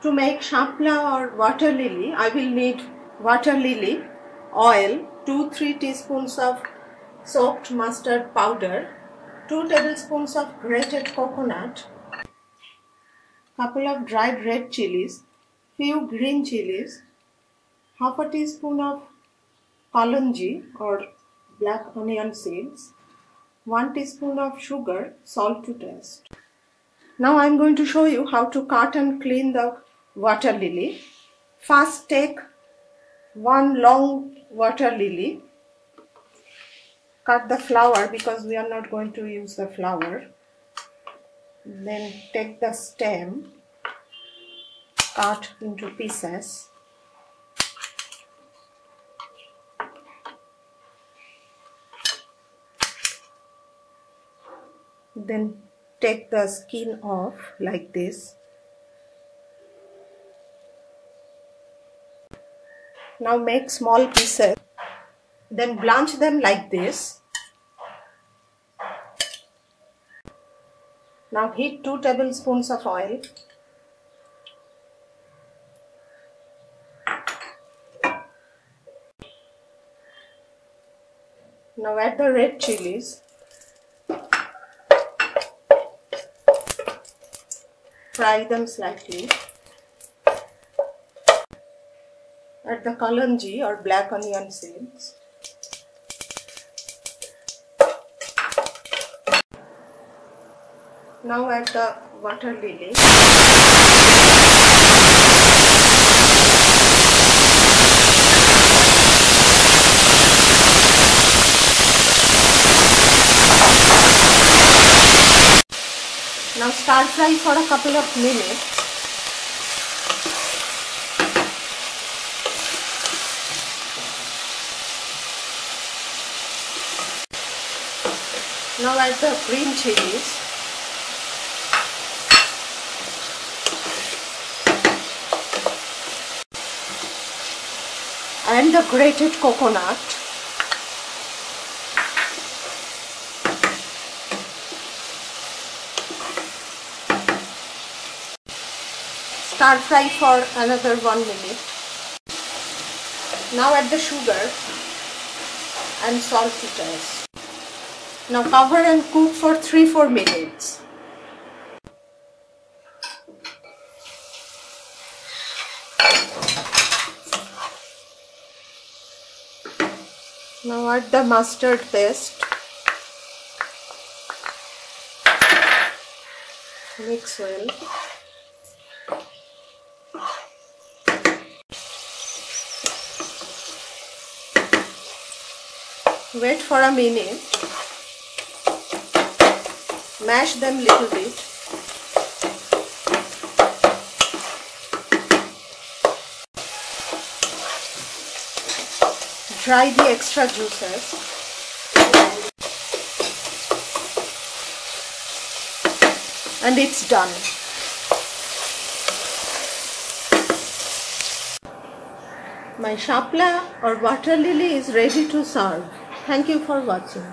To make shapla or water lily, I will need water lily, oil, 2-3 teaspoons of soaked mustard powder, 2 tablespoons of grated coconut, couple of dried red chilies, few green chilies, half a teaspoon of kalonji or black onion seeds, 1 teaspoon of sugar, salt to taste. Now I am going to show you how to cut and clean the water lily. First take one long water lily, cut the flower because we are not going to use the flower. Then take the stem, cut into pieces. Then take the skin off like this. Now make small pieces. Then blanch them like this. Now heat 2 tablespoons of oil. Now add the red chilies. Fry them slightly. Add the kalonji or black onion seeds. Now add the water lily. Now stir fry for a couple of minutes. Now add the green chilies. And the grated coconut. Stir fry for another 1 minute. Now add the sugar and salt to taste. Now cover and cook for 3-4 minutes. Now add the mustard paste. Mix well. Wait for a minute. Mash them little bit. Dry the extra juices. And it's done. My shapla or water lily is ready to serve. Thank you for watching.